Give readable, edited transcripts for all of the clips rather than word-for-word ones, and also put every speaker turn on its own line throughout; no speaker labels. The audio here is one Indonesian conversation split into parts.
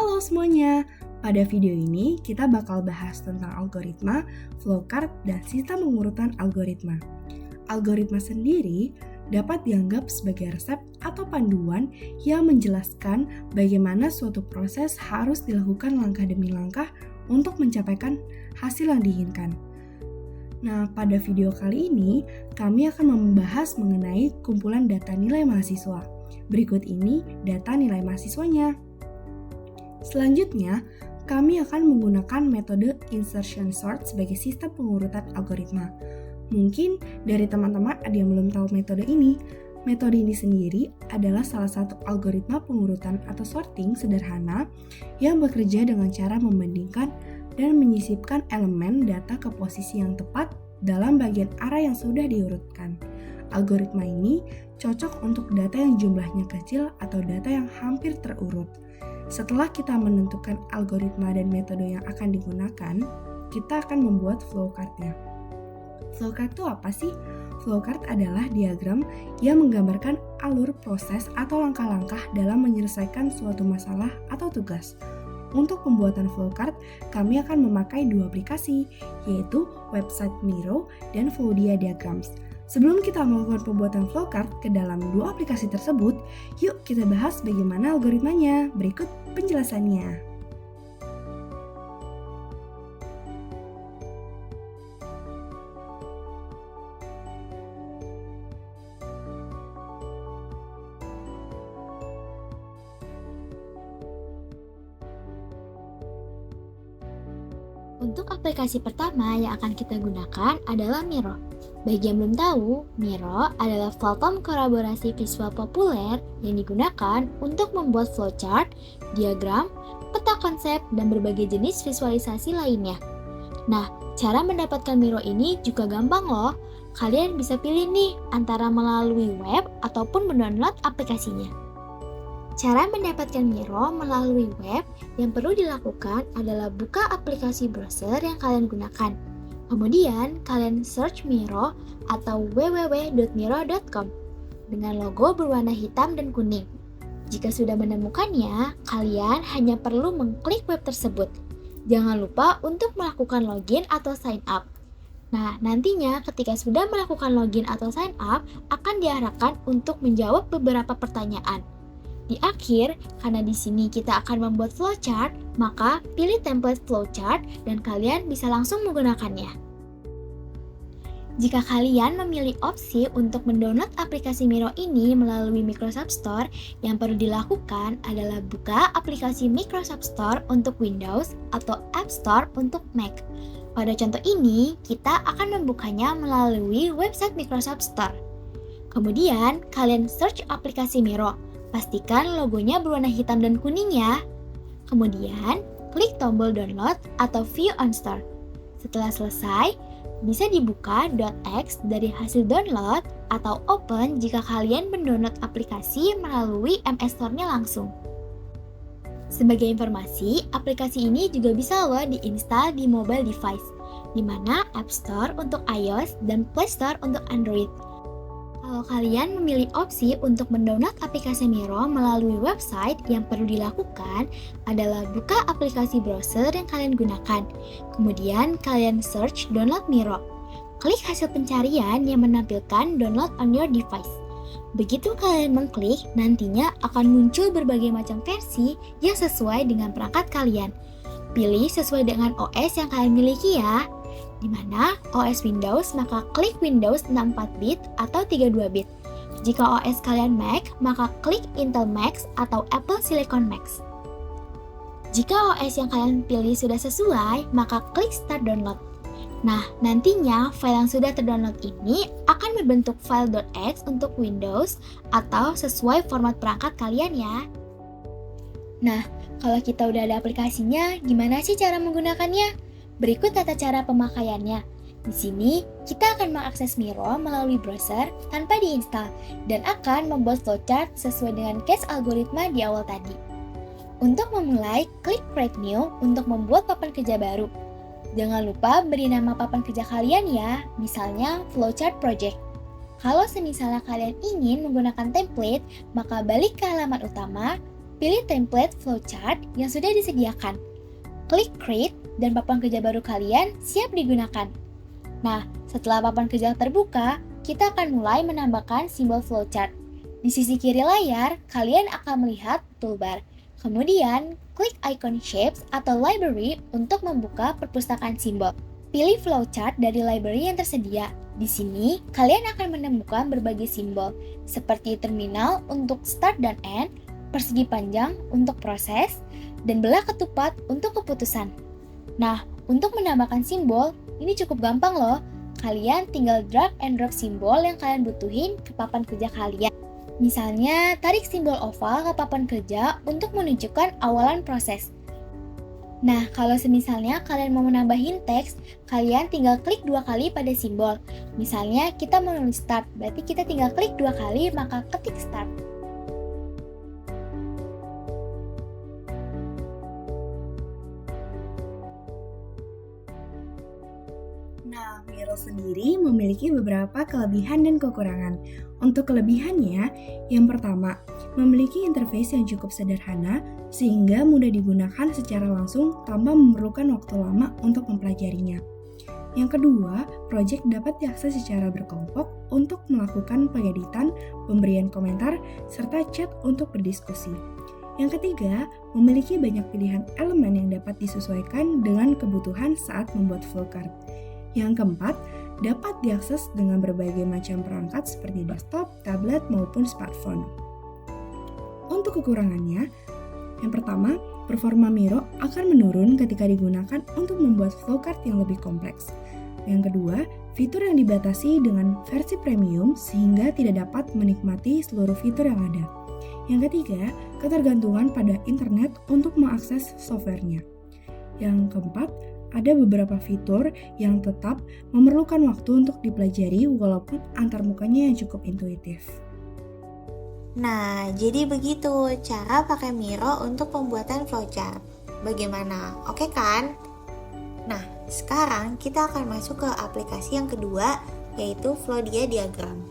Halo semuanya, pada video ini kita bakal bahas tentang algoritma, flowchart, dan sistem pengurutan algoritma. Algoritma sendiri dapat dianggap sebagai resep atau panduan yang menjelaskan bagaimana suatu proses harus dilakukan langkah demi langkah untuk mencapaikan hasil yang diinginkan. Nah, pada video kali ini kami akan membahas mengenai kumpulan data nilai mahasiswa. Berikut ini data nilai mahasiswanya. Selanjutnya, kami akan menggunakan metode insertion sort sebagai sistem pengurutan algoritma. Mungkin dari teman-teman ada yang belum tahu metode ini. Metode ini sendiri adalah salah satu algoritma pengurutan atau sorting sederhana yang bekerja dengan cara membandingkan dan menyisipkan elemen data ke posisi yang tepat dalam bagian arah yang sudah diurutkan. Algoritma ini cocok untuk data yang jumlahnya kecil atau data yang hampir terurut. Setelah kita menentukan algoritma dan metode yang akan digunakan, kita akan membuat flowchart-nya. Flowchart itu apa sih? Flowchart adalah diagram yang menggambarkan alur proses atau langkah-langkah dalam menyelesaikan suatu masalah atau tugas. Untuk pembuatan flowchart, kami akan memakai dua aplikasi, yaitu website Miro dan Flowdia Diagrams. Sebelum kita melakukan pembuatan flowchart ke dalam dua aplikasi tersebut, yuk kita bahas bagaimana algoritmanya. Berikut penjelasannya.
Untuk aplikasi pertama yang akan kita gunakan adalah Miro. Bagi yang belum tahu, Miro adalah platform kolaborasi visual populer yang digunakan untuk membuat flowchart, diagram, peta konsep, dan berbagai jenis visualisasi lainnya. Nah, cara mendapatkan Miro ini juga gampang loh. Kalian bisa pilih nih antara melalui web ataupun mendownload aplikasinya. Cara mendapatkan Miro melalui web yang perlu dilakukan adalah buka aplikasi browser yang kalian gunakan. Kemudian, kalian search Miro atau www.miro.com dengan logo berwarna hitam dan kuning. Jika sudah menemukannya, kalian hanya perlu mengklik web tersebut. Jangan lupa untuk melakukan login atau sign up. Nah, nantinya ketika sudah melakukan login atau sign up, akan diarahkan untuk menjawab beberapa pertanyaan. Di akhir, karena di sini kita akan membuat flowchart, maka pilih template flowchart dan kalian bisa langsung menggunakannya. Jika kalian memilih opsi untuk mendownload aplikasi Miro ini melalui Microsoft Store, yang perlu dilakukan adalah buka aplikasi Microsoft Store untuk Windows atau App Store untuk Mac. Pada contoh ini, kita akan membukanya melalui website Microsoft Store. Kemudian, kalian search aplikasi Miro. Pastikan logonya berwarna hitam dan kuning ya. Kemudian, klik tombol download atau view on store. Setelah selesai, bisa dibuka .x dari hasil download atau open jika kalian mendownload aplikasi melalui MS Store-nya langsung. Sebagai informasi, aplikasi ini juga bisa loh diinstal di mobile device, di mana App Store untuk iOS dan Play Store untuk Android. Kalau kalian memilih opsi untuk mendownload aplikasi Miro melalui website, yang perlu dilakukan adalah buka aplikasi browser yang kalian gunakan. Kemudian kalian search download Miro. Klik hasil pencarian yang menampilkan download on your device. Begitu kalian mengklik, nantinya akan muncul berbagai macam versi yang sesuai dengan perangkat kalian. Pilih sesuai dengan OS yang kalian miliki ya. Di mana OS Windows, maka klik Windows 64-bit atau 32-bit. Jika OS kalian Mac, maka klik Intel Max atau Apple Silicon Max. Jika OS yang kalian pilih sudah sesuai, maka klik Start Download. Nah, nantinya file yang sudah terdownload ini akan berbentuk file .x untuk Windows atau sesuai format perangkat kalian ya. Nah, kalau kita udah ada aplikasinya, gimana sih cara menggunakannya? Berikut tata cara pemakaiannya. Di sini, kita akan mengakses Miro melalui browser tanpa diinstal dan akan membuat flowchart sesuai dengan case algoritma di awal tadi. Untuk memulai, klik Create New untuk membuat papan kerja baru. Jangan lupa beri nama papan kerja kalian ya, misalnya Flowchart Project. Kalau semisalnya kalian ingin menggunakan template, maka balik ke halaman utama, pilih template flowchart yang sudah disediakan. Klik create dan papan kerja baru kalian siap digunakan. Nah, setelah papan kerja terbuka, kita akan mulai menambahkan simbol flowchart. Di sisi kiri layar, kalian akan melihat toolbar. Kemudian, klik icon shapes atau library untuk membuka perpustakaan simbol. Pilih flowchart dari library yang tersedia. Di sini, kalian akan menemukan berbagai simbol, seperti terminal untuk start dan end, persegi panjang untuk proses, dan belah ketupat untuk keputusan. Nah, untuk menambahkan simbol, ini cukup gampang loh. Kalian tinggal drag and drop simbol yang kalian butuhin ke papan kerja kalian. Misalnya, tarik simbol oval ke papan kerja untuk menunjukkan awalan proses. Nah, kalau semisalnya kalian mau menambahin teks, kalian tinggal klik 2 kali pada simbol. Misalnya, kita mau nulis start, berarti kita tinggal klik 2 kali, maka ketik start.
Nah, Miro sendiri memiliki beberapa kelebihan dan kekurangan. Untuk kelebihannya, yang pertama, memiliki interface yang cukup sederhana sehingga mudah digunakan secara langsung tanpa memerlukan waktu lama untuk mempelajarinya. Yang kedua, project dapat diakses secara berkelompok untuk melakukan pengeditan, pemberian komentar, serta chat untuk berdiskusi. Yang ketiga, memiliki banyak pilihan elemen yang dapat disesuaikan dengan kebutuhan saat membuat flowchart. Yang keempat, dapat diakses dengan berbagai macam perangkat seperti desktop, tablet, maupun smartphone. Untuk kekurangannya, yang pertama, performa Miro akan menurun ketika digunakan untuk membuat flowchart yang lebih kompleks. Yang kedua, fitur yang dibatasi dengan versi premium sehingga tidak dapat menikmati seluruh fitur yang ada. Yang ketiga, ketergantungan pada internet untuk mengakses softwarenya. Yang keempat, ada beberapa fitur yang tetap memerlukan waktu untuk dipelajari walaupun antarmukanya yang cukup intuitif.
Nah, jadi begitu cara pakai Miro untuk pembuatan flowchart. Bagaimana? Oke kan? Nah, sekarang kita akan masuk ke aplikasi yang kedua, yaitu Flowdia Diagram.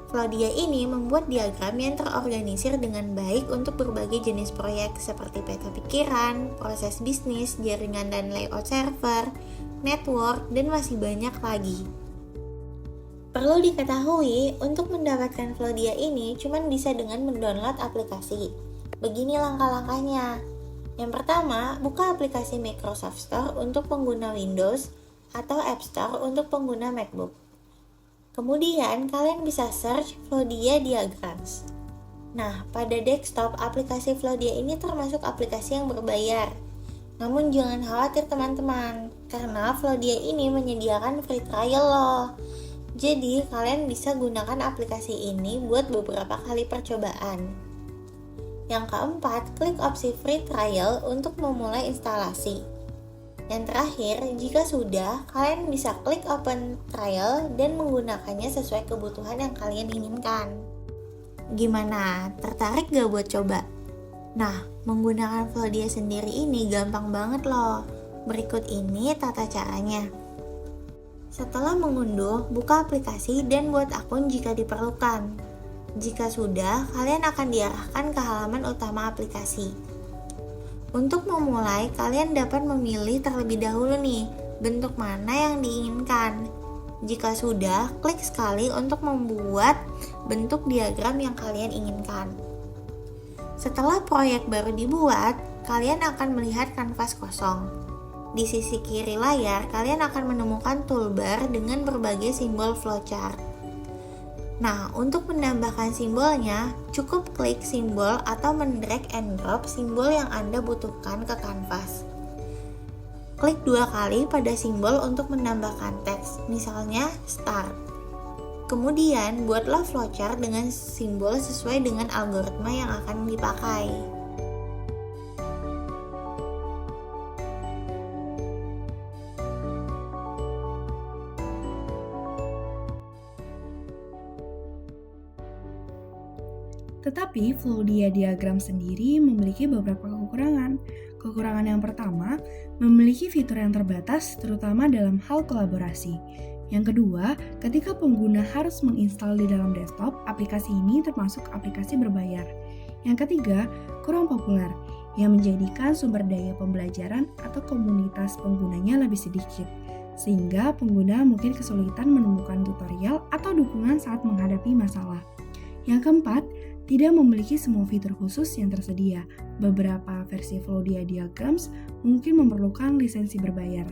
Flowdia ini membuat diagram yang terorganisir dengan baik untuk berbagai jenis proyek seperti peta pikiran, proses bisnis, jaringan dan layout server, network, dan masih banyak lagi. Perlu diketahui, untuk mendapatkan Flowdia ini cuma bisa dengan mendownload aplikasi. Begini langkah-langkahnya. Yang pertama, buka aplikasi Microsoft Store untuk pengguna Windows atau App Store untuk pengguna MacBook. Kemudian, kalian bisa search Flowdia Diagrams. Nah, pada desktop, aplikasi Flowdia ini termasuk aplikasi yang berbayar. Namun jangan khawatir teman-teman, karena Flowdia ini menyediakan free trial loh. Jadi, kalian bisa gunakan aplikasi ini buat beberapa kali percobaan. Yang keempat, klik opsi free trial untuk memulai instalasi. Yang terakhir, jika sudah, kalian bisa klik open trial dan menggunakannya sesuai kebutuhan yang kalian inginkan. Gimana? Tertarik gak buat coba? Nah, menggunakan Flowdia sendiri ini gampang banget loh. Berikut ini tata caranya. Setelah mengunduh, buka aplikasi dan buat akun jika diperlukan. Jika sudah, kalian akan diarahkan ke halaman utama aplikasi. Untuk memulai, kalian dapat memilih terlebih dahulu nih, bentuk mana yang diinginkan. Jika sudah, klik sekali untuk membuat bentuk diagram yang kalian inginkan. Setelah proyek baru dibuat, kalian akan melihat kanvas kosong. Di sisi kiri layar, kalian akan menemukan toolbar dengan berbagai simbol flowchart. Nah, untuk menambahkan simbolnya, cukup klik simbol atau mendrag and drop simbol yang Anda butuhkan ke kanvas. Klik 2 kali pada simbol untuk menambahkan teks, misalnya start. Kemudian, buatlah flowchart dengan simbol sesuai dengan algoritma yang akan dipakai.
Tetapi Flowdia Diagram sendiri memiliki beberapa kekurangan. Kekurangan yang pertama, memiliki fitur yang terbatas terutama dalam hal kolaborasi. Yang kedua, ketika pengguna harus menginstal di dalam desktop, aplikasi ini termasuk aplikasi berbayar. Yang ketiga, kurang populer, yang menjadikan sumber daya pembelajaran atau komunitas penggunanya lebih sedikit, sehingga pengguna mungkin kesulitan menemukan tutorial atau dukungan saat menghadapi masalah. Yang keempat, tidak memiliki semua fitur khusus yang tersedia. Beberapa versi Flodia Diagrams mungkin memerlukan lisensi berbayar,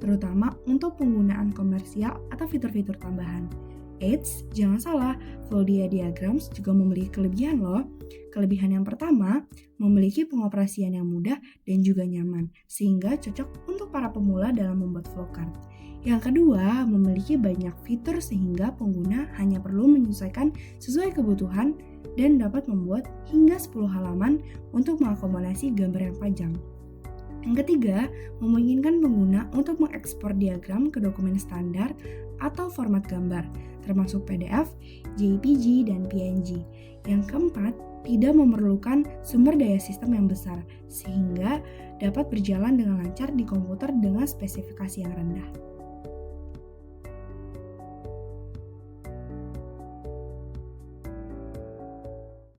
terutama untuk penggunaan komersial atau fitur-fitur tambahan. Eits, jangan salah, Flodia Diagrams juga memiliki kelebihan loh. Kelebihan yang pertama, memiliki pengoperasian yang mudah dan juga nyaman, sehingga cocok untuk para pemula dalam membuat flowchart. Yang kedua, memiliki banyak fitur sehingga pengguna hanya perlu menyesuaikan sesuai kebutuhan dan dapat membuat hingga 10 halaman untuk mengakomodasi gambar yang panjang. Yang ketiga, memungkinkan pengguna untuk mengekspor diagram ke dokumen standar atau format gambar, termasuk PDF, JPG, dan PNG. Yang keempat, tidak memerlukan sumber daya sistem yang besar, sehingga dapat berjalan dengan lancar di komputer dengan spesifikasi yang rendah.